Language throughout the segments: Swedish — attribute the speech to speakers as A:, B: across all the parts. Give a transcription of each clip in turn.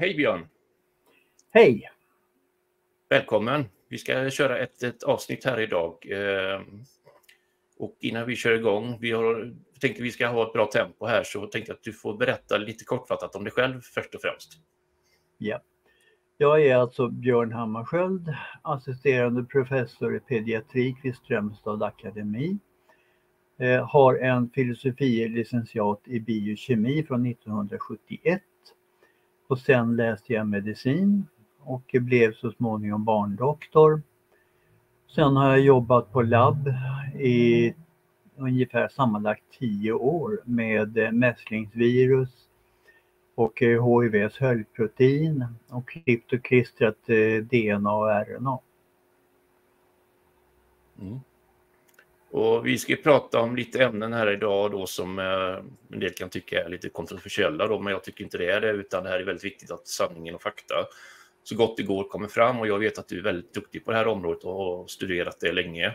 A: Hej Björn!
B: Hej!
A: Välkommen! Vi ska köra ett avsnitt här idag. Och innan vi kör igång, tänkte vi ska ha ett bra tempo här, så tänkte jag att du får berätta lite kortfattat om dig själv först och främst.
B: Ja. Jag är alltså Björn Hammarskjöld, assisterande professor i pediatrik vid Strömstad akademi. Har en filosofie-licentiat i biokemi från 1971. Och sen läste jag medicin och blev så småningom barndoktor. Sen har jag jobbat på labb i ungefär sammanlagt 10 år med mässlingsvirus och HIVs högprotein och klippt och klistrat DNA och RNA.
A: Och vi ska prata om lite ämnen här idag då som en del kan tycka är lite kontroversiella då, men jag tycker inte det är det, utan det här är väldigt viktigt att sanningen och fakta så gott det går kommer fram, och jag vet att du är väldigt duktig på det här området och har studerat det länge.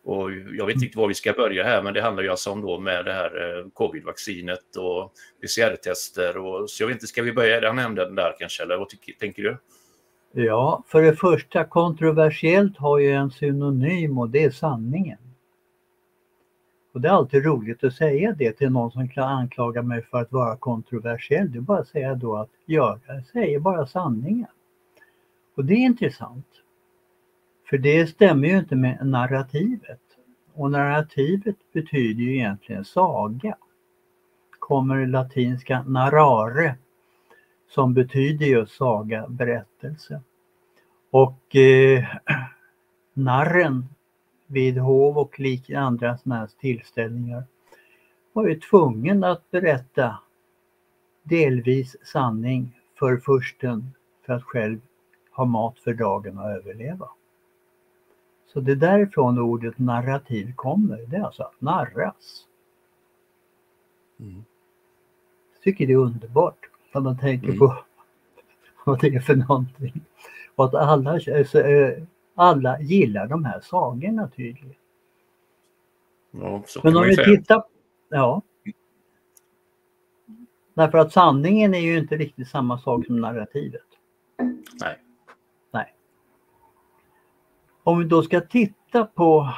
A: Och jag vet inte var vi ska börja här, men det handlar ju alltså om då med det här covid-vaccinet och PCR-tester, och så jag vet inte, ska vi börja den änden där kanske, eller vad tänker du?
B: Ja, för det första, kontroversiellt har ju en synonym och det är sanningen. Och det är alltid roligt att säga det till någon som kan anklaga mig för att vara kontroversiell. Det är bara att säga då att jag säger bara sanningen. Och det är intressant. För det stämmer ju inte med narrativet. Och narrativet betyder ju egentligen saga. Kommer latinska narrare, som betyder ju saga, berättelse. Och narren vid hov och andra sådana här tillställningar var ju tvungen att berätta delvis sanning för fursten för att själv ha mat för dagen och överleva. Så det är därifrån ordet narrativ kommer. Det är alltså att narras. Jag tycker det är underbart när man tänker på vad det är för någonting. Och att alla gillar de här sagorna tydligen.
A: Ja, så
B: men
A: kan
B: om
A: man ju
B: vi
A: säga.
B: tittar, ja. Därför att sanningen är ju inte riktigt samma sak som narrativet.
A: Nej.
B: Om vi då ska titta på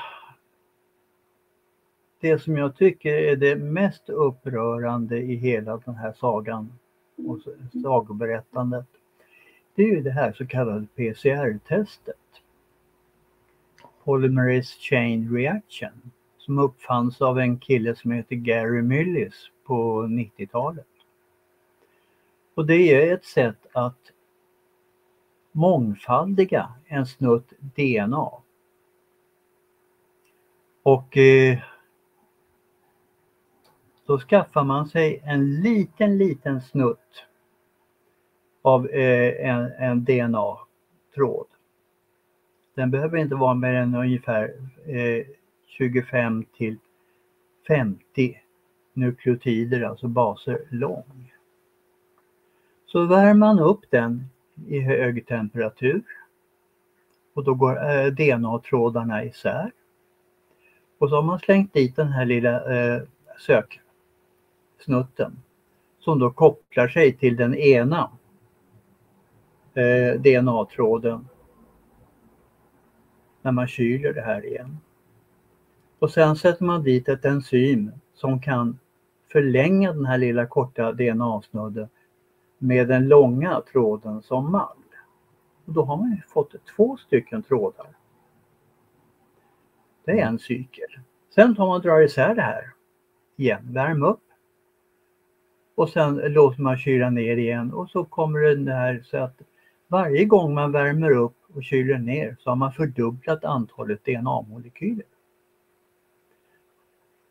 B: det som jag tycker är det mest upprörande i hela den här sagan och sagoberättandet, det är ju det här så kallade PCR-testet. Polymerase Chain Reaction, som uppfanns av en kille som heter Gary Mullis på 90-talet. Och det är ett sätt att mångfaldiga en snutt DNA. Och då skaffar man sig en liten snutt av en DNA-tråd. Den behöver inte vara mer än ungefär 25 till 50 nukleotider, alltså baser, lång. Så värmer man upp den i hög temperatur och då går DNA-trådarna isär. Och så har man slängt dit den här lilla söksnutten som då kopplar sig till den ena DNA-tråden när man kyler det här igen. Och sen sätter man dit ett enzym som kan förlänga den här lilla korta DNA-snudden med den långa tråden som mall. Och då har man ju fått 2 stycken trådar. Det är en cykel. Sen tar man och drar isär det här igen, värm upp. Och sen låter man kyla ner igen och så kommer det här så att varje gång man värmer upp och kyler ner så har man fördubblat antalet DNA-molekyler.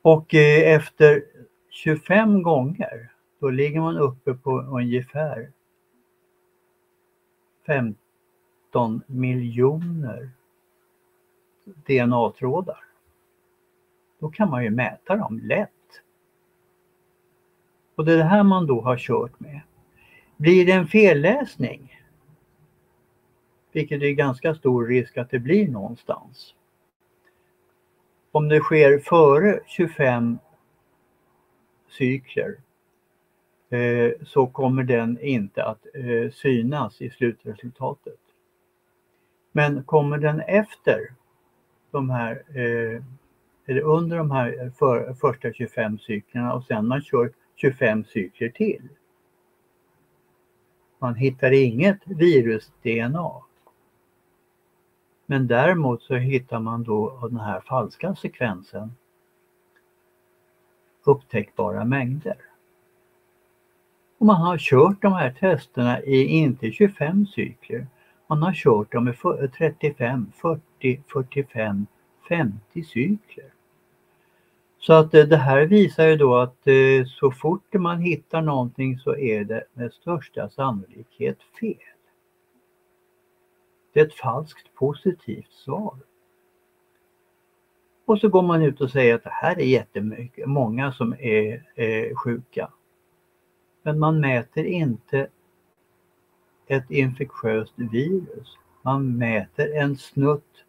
B: Och efter 25 gånger då ligger man uppe på ungefär 15 miljoner DNA-trådar. Då kan man ju mäta dem lätt. Och det är det här man då har kört med. Blir det en felläsning, vilket är ganska stor risk att det blir någonstans. Om det sker före 25 cykler så kommer den inte att synas i slutresultatet. Men kommer den efter de här, eller under de här första 25 cyklerna och sen man kör 25 cykler till. Man hittar inget virus-DNA. Men däremot så hittar man då den här falska sekvensen upptäckbara mängder. Och man har kört de här testerna i inte 25 cykler. Man har kört dem i 35, 40, 45, 50 cykler. Så att det här visar ju då att så fort man hittar någonting så är det med största sannolikhet fel. Det är ett falskt positivt svar. Och så går man ut och säger att det här är jättemycket, många som är sjuka. Men man mäter inte ett infektiöst virus. Man mäter en snutt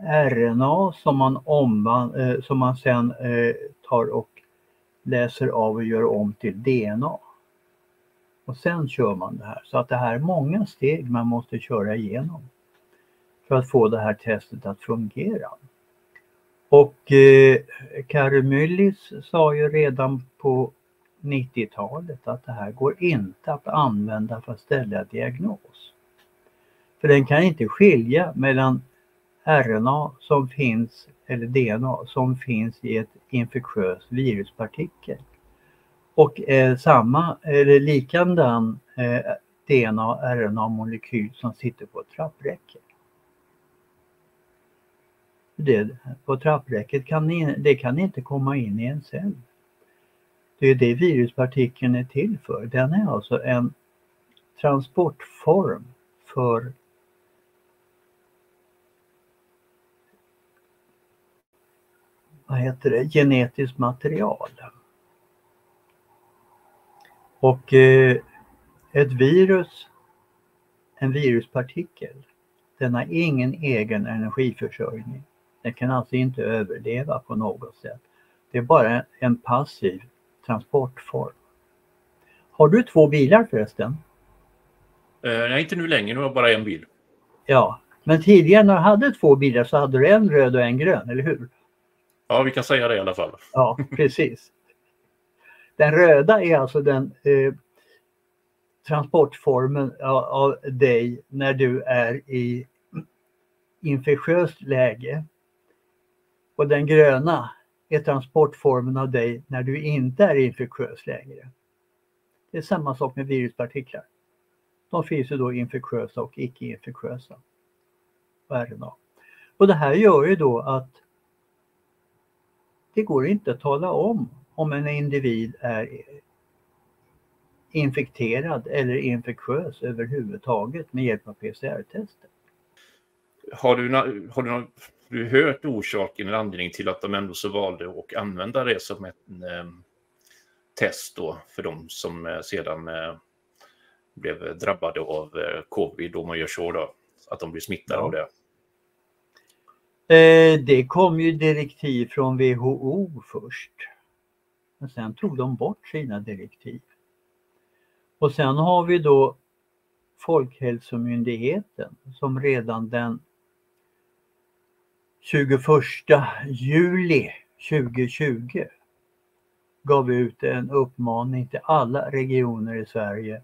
B: RNA som man sen tar och läser av och gör om till DNA. Och sen kör man det här. Så att det här är många steg man måste köra igenom för att få det här testet att fungera. Och Kari Myllis sa ju redan på 90-talet att det här går inte att använda för att ställa diagnos. För den kan inte skilja mellan RNA som finns, eller DNA som finns i ett infektiöst viruspartikel. Och samma eller likadan DNA-RNA-molekyl som sitter på ett trappräcke. På trappräcket kan inte komma in i en cell. Det är det viruspartikeln är till för. Den är alltså en transportform för genetiskt material. Och ett virus, en viruspartikel, den har ingen egen energiförsörjning. Den kan alltså inte överleva på något sätt. Det är bara en passiv transportform. Har du 2 bilar förresten?
A: Nej, inte nu längre. Nu har jag bara en bil.
B: Ja, men tidigare när du hade 2 bilar så hade du en röd och en grön, eller hur?
A: Ja, vi kan säga det i alla fall.
B: Ja, precis. Den röda är alltså den transportformen av dig när du är i infektiöst läge. Och den gröna är transportformen av dig när du inte är i infektiöst läge. Det är samma sak med viruspartiklar. De finns ju då infektiösa och icke-infektiösa. RNA. Och det här gör ju då att det går inte att tala om en individ är infekterad eller infektiös överhuvudtaget med hjälp av PCR-tester.
A: Har du hört orsaken eller anledning till att de ändå så valde att använda det som ett test då för de som sedan blev drabbade av covid, då man gör så då, att de blir smittade av det?
B: Det kom ju direktiv från WHO först. Men sen tog de bort sina direktiv. Och sen har vi då Folkhälsomyndigheten som redan den 21 juli 2020 gav ut en uppmaning till alla regioner i Sverige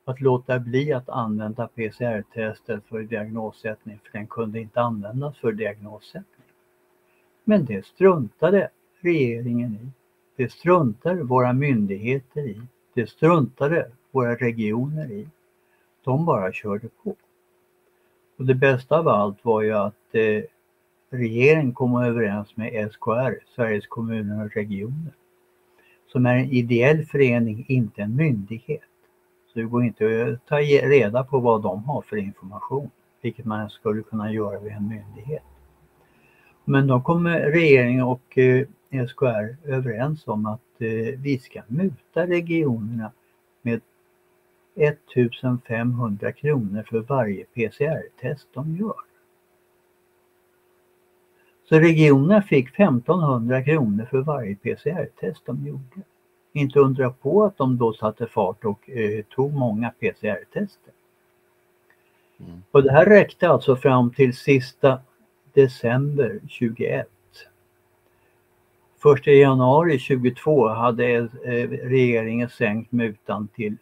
B: att låta bli att använda PCR-testet för diagnossättning, för den kunde inte användas för diagnossättning. Men det struntade regeringen i. Det struntade våra myndigheter i. Det struntade våra regioner i. De bara körde på. Och det bästa av allt var ju att regeringen kom överens med SKR, Sveriges kommuner och regioner, som är en ideell förening, inte en myndighet. Så det går inte att ta reda på vad de har för information, vilket man skulle kunna göra vid en myndighet. Men då kommer regeringen och SKR överens om att vi ska muta regionerna med 1500 kronor för varje PCR-test de gör. Så regionerna fick 1500 kronor för varje PCR-test de gjorde. Inte undra på att de då satte fart och tog många PCR-tester. Och det här räckte alltså fram till sista december 21. 1 januari 22 hade regeringen sänkt mutan till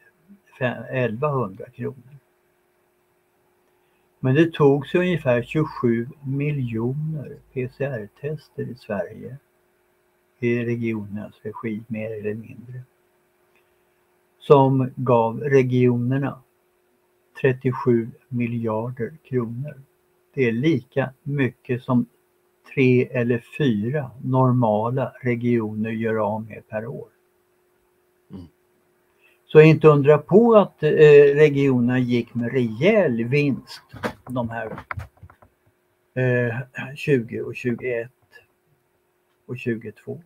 B: 1100 kronor. Men det togs ungefär 27 miljoner PCR-tester i Sverige i regionernas regi, mer eller mindre, som gav regionerna 37 miljarder kronor. Det är lika mycket som 3 eller 4 normala regioner gör av med per år. Så inte undra på att regionerna gick med rejäl vinst de här 20 och 21 och 22.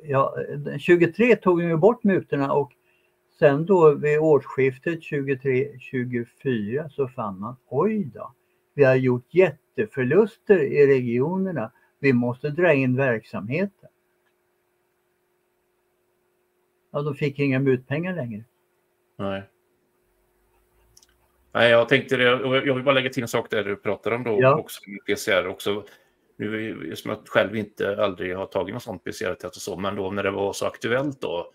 B: Ja, 23 tog ju bort mutorna och sen då vid årsskiftet 23-24 så fann man, oj då, vi har gjort jätteförluster i regionerna, vi måste dra in verksamheten. Ja, de fick inga mutpengar längre.
A: Nej, jag tänkte det, och jag vill bara lägga till en sak där du pratar om då också med PCR också. Nu som jag själv aldrig har tagit någon sån PCR-test och så, men då när det var så aktuellt då,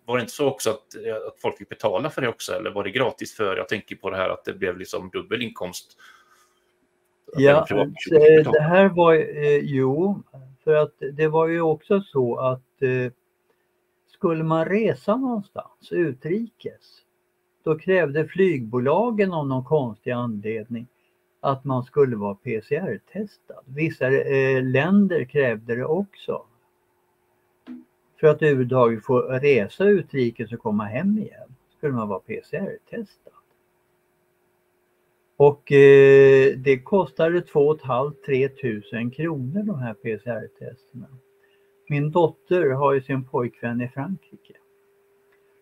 A: var det inte så också att folk fick betala för det också, eller var det gratis? För jag tänker på det här att det blev liksom dubbel inkomst.
B: Ja, det här var för att det var ju också så att skulle man resa någonstans utrikes, då krävde flygbolagen av någon konstig anledning att man skulle vara PCR-testad. Vissa länder krävde det också. För att överhuvudtaget få resa utrikes och komma hem igen skulle man vara PCR-testad. Och det kostade 2 500-3 tusen kronor de här PCR-testerna. Min dotter har ju sin pojkvän i Frankrike.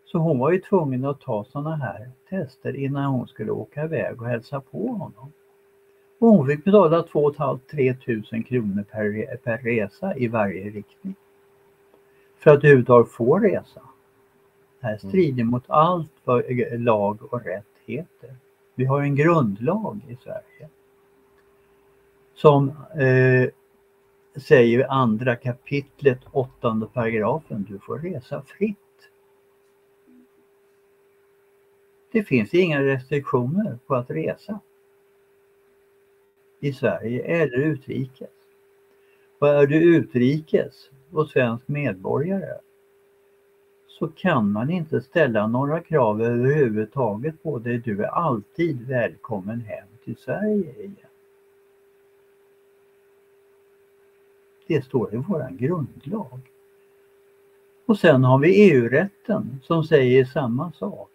B: Så hon var ju tvungen att ta sådana här tester innan hon skulle åka iväg och hälsa på honom. Och hon fick betala 2 500-3 tusen kronor per resa i varje riktning. För att överhuvudtaget få resa. Det här strider mot allt vad lag och rätt heter. Vi har en grundlag i Sverige som säger i andra kapitlet 8:e paragrafen, du får resa fritt. Det finns inga restriktioner på att resa i Sverige eller utrikes. Och är du utrikes och svensk medborgare så kan man inte ställa några krav överhuvudtaget på dig. Du är alltid välkommen hem till Sverige igen. Det står i våran grundlag. Och sen har vi EU-rätten som säger samma sak.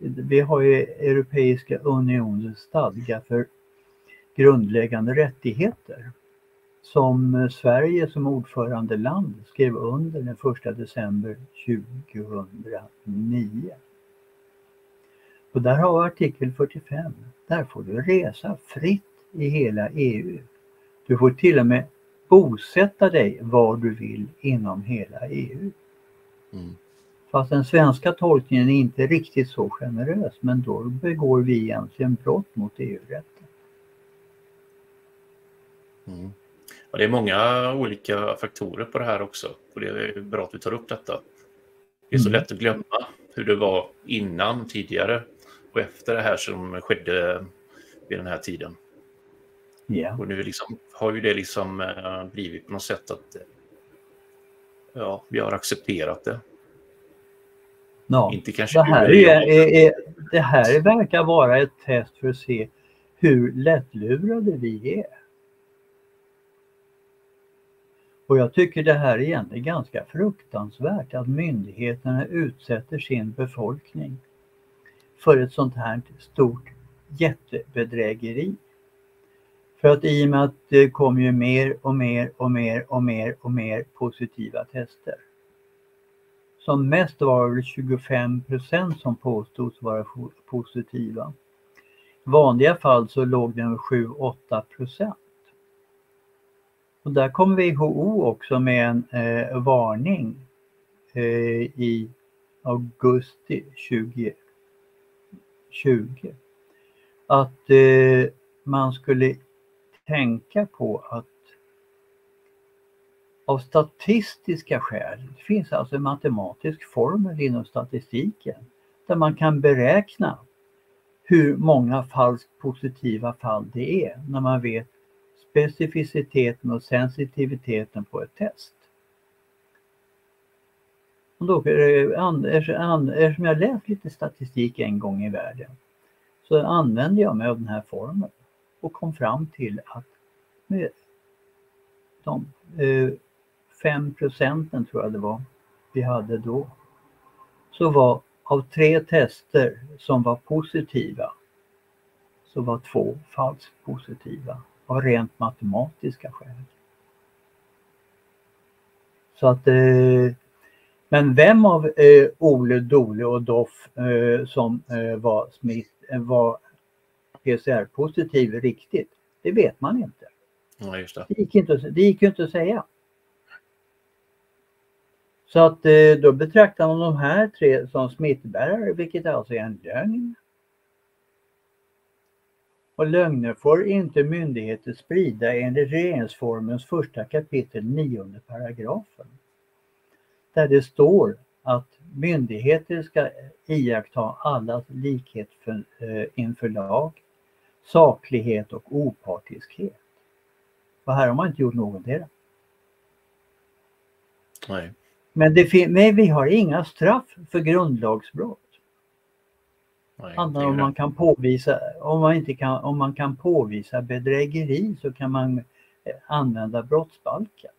B: Vi har ju Europeiska unionens stadga för grundläggande rättigheter som Sverige som ordförandeland skrev under den 1 december 2009. Och där har vi artikel 45. Där får du resa fritt i hela EU. Du får till och med bosätta dig var du vill inom hela EU. Fast den svenska tolkningen är inte riktigt så generös, men då begår vi egentligen brott mot EU-rätten.
A: Och det är många olika faktorer på det här också. Och det är bra att vi tar upp detta. Det är så lätt att glömma hur det var innan, tidigare och efter det här som skedde vid den här tiden.
B: Yeah.
A: Och nu har ju det blivit på något sätt att vi har accepterat det.
B: Ja,
A: Inte kanske
B: det här verkar vara ett test för att se hur lättlurade vi är. Och jag tycker det här egentligen är ganska fruktansvärt att myndigheterna utsätter sin befolkning för ett sånt här stort jättebedrägeri. För att i och med att det kommer ju mer och mer positiva tester. Som mest var det 25% som påstods vara positiva. I vanliga fall så låg den 7-8%. Och där kom WHO också med en varning i augusti 2020. Att man skulle tänka på att av statistiska skäl, det finns alltså en matematisk formel inom statistiken där man kan beräkna hur många falskt positiva fall det är när man vet specificiteten och sensitiviteten på ett test. Och då, eftersom jag läst lite statistik en gång i världen så använde jag mig av den här formeln och kom fram till att med de 5% tror jag det var vi hade då, så var av 3 tester som var positiva så var 2 falskt positiva av rent matematiska skäl. Så att men vem av Ole, Dole och Doff som var PCR-positiv riktigt, det vet man inte.
A: Ja, just det.
B: Det gick ju inte att säga. Så att då betraktar man de här 3 som smittbärare, vilket alltså är en lögn. Och lögner får inte myndigheter sprida enligt regeringsformens 1 kapitel 9 paragrafen. Där det står att myndigheter ska iaktta allas likhet inför lag, saklighet och opartiskhet. Och här har man inte gjort någonting.
A: Nej.
B: Men vi har inga straff för grundlagsbrott. Om man kan påvisa, om man kan påvisa bedrägeri så kan man använda brottsbalken.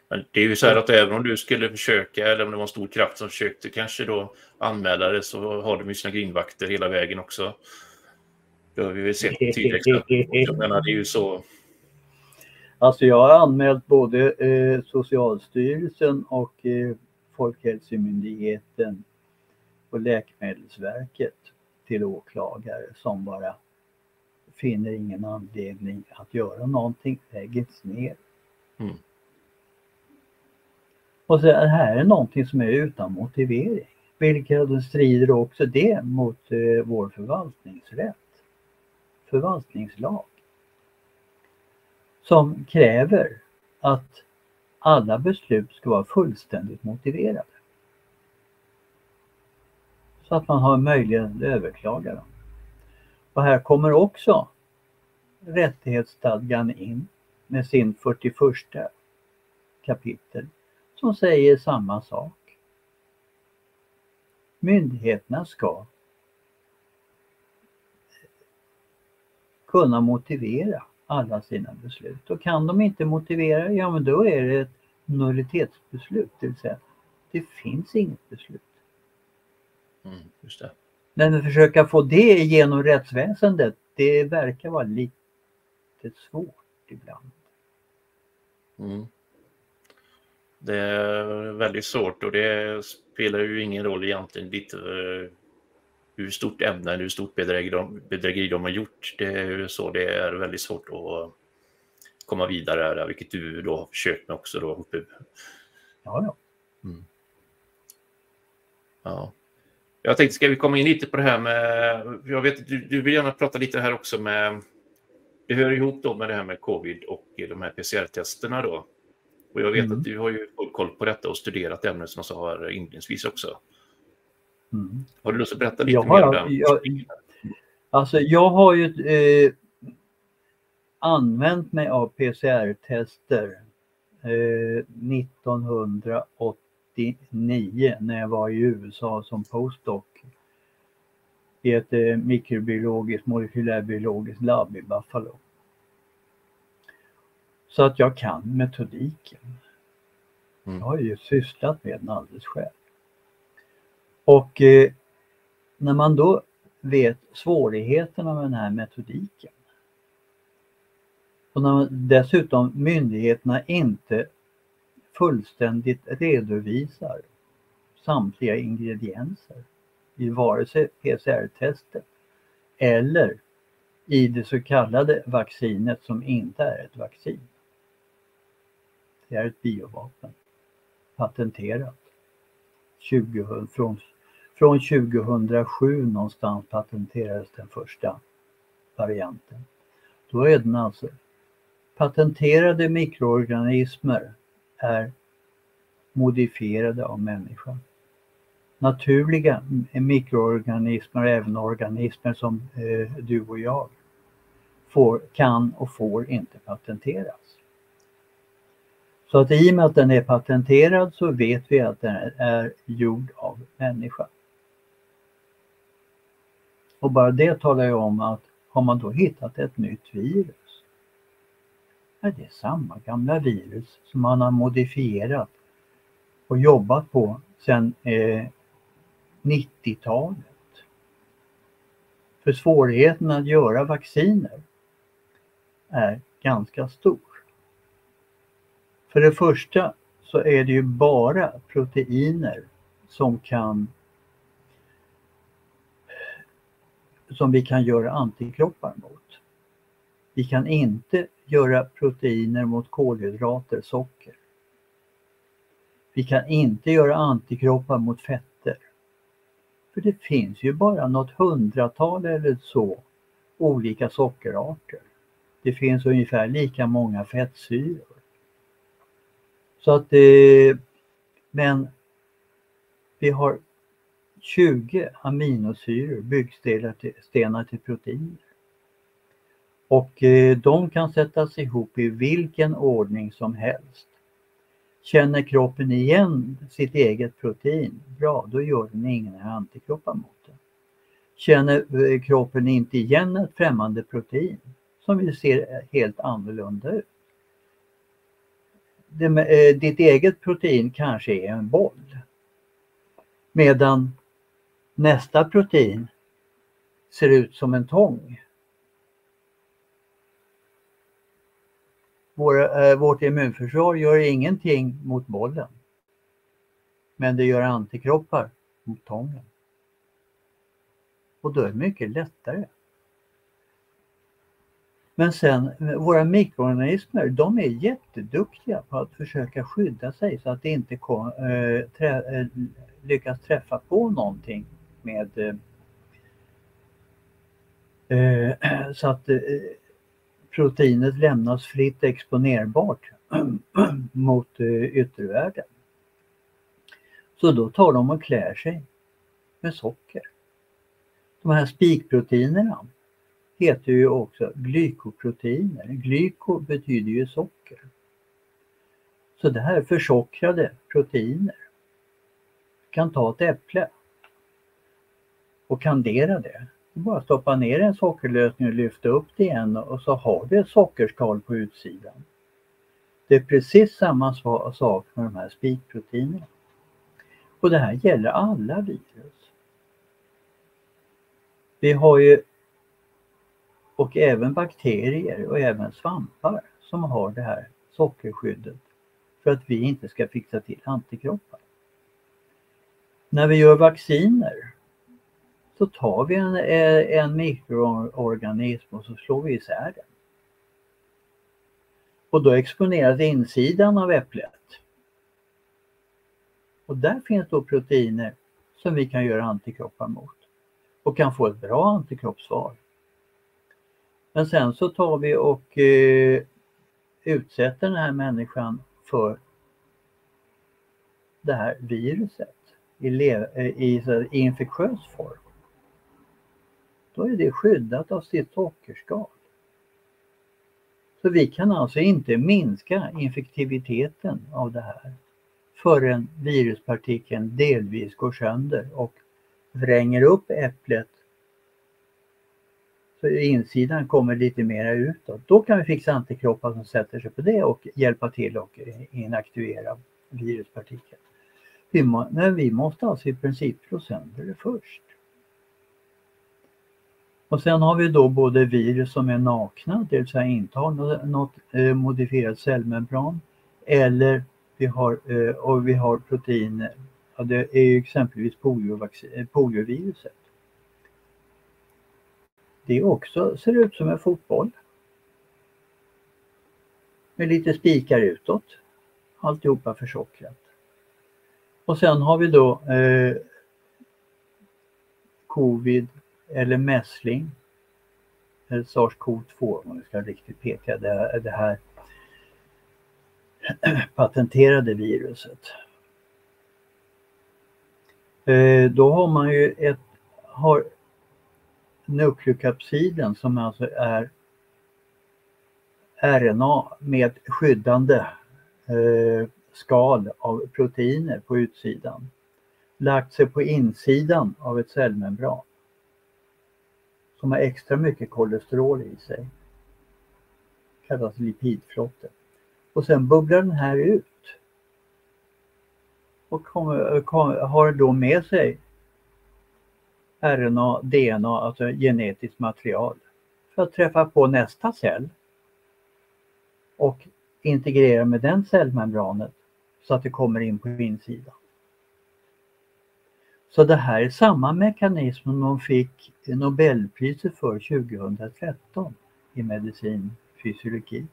A: Men det är ju så här att även om du skulle försöka, eller om det var en stor kraft som försökte kanske då anmäla det, så har de ju sina grindvakter hela vägen också. Det har vi väl sett tydliga exempel. Jag menar, det är ju så.
B: Alltså jag har anmält både Socialstyrelsen och Folkhälsomyndigheten och Läkemedelsverket till åklagare som bara finner ingen anledning att göra någonting, läggs ner.
A: Mm.
B: Och så här är någonting som är utan motivering, vilket strider också det mot vår förvaltningslag, som kräver att alla beslut ska vara fullständigt motiverade. Så att man har möjlighet att överklaga dem. Och här kommer också rättighetsstadgan in med sin 41 kapitel som säger samma sak. Myndigheterna ska kunna motivera alla sina beslut. Och kan de inte motivera, ja men då är det ett nullitetsbeslut, det vill säga det finns inget beslut.
A: Just det.
B: Men att försöka få det genom rättsväsendet, det verkar vara lite svårt ibland.
A: Mm. Det är väldigt svårt och det spelar ju ingen roll egentligen lite hur stort ämne eller hur stort bedrägeri de har gjort. Det är ju så, det är väldigt svårt att komma vidare där, vilket du då har försökt med också då.
B: Ja.
A: Mm. Ja. Jag tänkte, ska vi komma in lite på det här med, jag vet att du vill gärna prata lite här också med, det hör ihop då med det här med covid och de här PCR-testerna då. Och jag vet att du har ju full koll på detta och studerat ämnet som jag sa här inledningsvis också.
B: Mm.
A: Har du lust att berätta lite mer om den?
B: Jag har ju använt mig av PCR-tester 1989 när jag var i USA som postdoc i ett mikrobiologiskt, molekylärbiologiskt labb i Buffalo. Så att jag kan metodiken. Jag har ju sysslat med den alldeles själv. Och när man då vet svårigheterna med den här metodiken och när dessutom myndigheterna inte fullständigt redovisar samtliga ingredienser i vare sig PCR-testet eller i det så kallade vaccinet som inte är ett vaccin. Det är ett biovapen. Patenterat. Från 2007 någonstans patenterades den första varianten. Då är den alltså patenterade mikroorganismer är modifierade av människan. Naturliga mikroorganismer, även organismer som du och jag, kan och får inte patenteras. Så att i och med att den är patenterad så vet vi att den är gjord av människa. Och bara det talar ju om att har man då hittat ett nytt virus, är det samma gamla virus som man har modifierat och jobbat på sedan 90-talet. För svårigheten att göra vacciner är ganska stor. För det första så är det ju bara proteiner som vi kan göra antikroppar mot. Vi kan inte göra proteiner mot kolhydrater, socker. Vi kan inte göra antikroppar mot fetter. För det finns ju bara något 100-tal eller så olika sockerarter. Det finns ungefär lika många fettsyror. Så att men vi har 20 aminosyror, byggstenar till proteiner. Och de kan sättas ihop i vilken ordning som helst. Känner kroppen igen sitt eget protein, bra, då gör den inga antikroppar mot det. Känner kroppen inte igen ett främmande protein som vi ser helt annorlunda ut. Ditt eget protein kanske är en boll. Medan nästa protein ser ut som en tång. Vårt immunförsvar gör ingenting mot bollen. Men det gör antikroppar mot tången. Och då är det mycket lättare. Men sen, våra mikroorganismer, de är jätteduktiga på att försöka skydda sig så att det inte lyckas träffa på någonting med så att proteinet lämnas fritt exponerbart mot yttervärlden. Så då tar de och klär sig med socker. De här spikproteinerna heter ju också glykoproteiner. Glyko betyder ju socker. Så det här är försockrade proteiner. Du kan ta ett äpple och kandera det. Du bara stoppa ner en sockerlösning och lyfta upp det igen och så har du ett sockerskal på utsidan. Det är precis samma sak med de här spikproteinerna. Och det här gäller alla virus. Vi har ju och även bakterier och även svampar som har det här sockerskyddet för att vi inte ska fixa till antikroppar. När vi gör vacciner så tar vi en mikroorganism och så slår vi isär den. Och då exponeras insidan av äpplet. Och där finns då proteiner som vi kan göra antikroppar mot. Och kan få ett bra antikroppssvar. Men sen så tar vi och utsätter den här människan för det här viruset i infektiös form. Då är det skyddat av sitt sockerskal. Så vi kan alltså inte minska infektiviteten av det här förrän viruspartikeln delvis går sönder och vränger upp äpplet så insidan kommer lite mer utåt. Då kan vi fixa antikroppar som sätter sig på det och hjälpa till och inaktivera viruspartikeln. Men vi måste alltså i princip slå sönder det först. Och sen har vi då både virus som är nakna, det vill säga inte har något modifierat cellmembran, eller vi har proteiner. Ja, det är ju exempelvis polioviruset. Det också ser ut som en fotboll. Med lite spikar utåt. Alltihopa försockrat. Och sen har vi då covid eller mässling. Eller SARS-CoV-2 om vi ska riktigt peka. Det här patenterade viruset. Då har man ju har nukleokapsiden som alltså är RNA med skyddande skal av proteiner på utsidan. Lagt sig på insidan av ett cellmembran. Som har extra mycket kolesterol i sig. Kallas lipidflotte. Och sen bubblar den här ut. Och har då med sig RNA, DNA, alltså genetiskt material. För att träffa på nästa cell. Och integrera med den cellmembranet. Så att det kommer in på insidan. Så det här är samma mekanism som de fick Nobelpriset för 2013 i medicinfysiologi.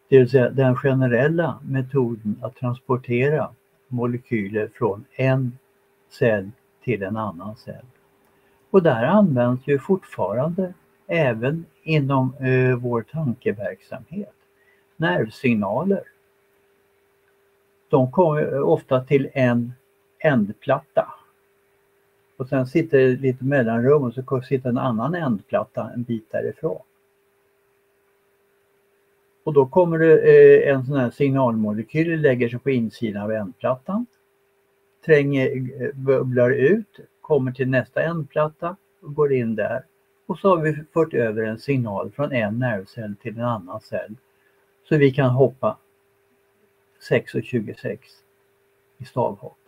B: Det vill säga den generella metoden att transportera molekyler från en cell till en annan cell. Och det här används ju fortfarande även inom vår tankeverksamhet. Nervsignaler. De kommer ofta till en ändplatta. Och sen sitter det lite mellanrum och så sitter en annan ändplatta en bit därifrån. Och då kommer det en sån här signalmolekyl lägger sig på insidan av ändplattan. Bubblar ut, kommer till nästa ändplatta och går in där. Och så har vi fört över en signal från en nervcell till en annan cell. Så vi kan hoppa 6 och 26 i stavhopp.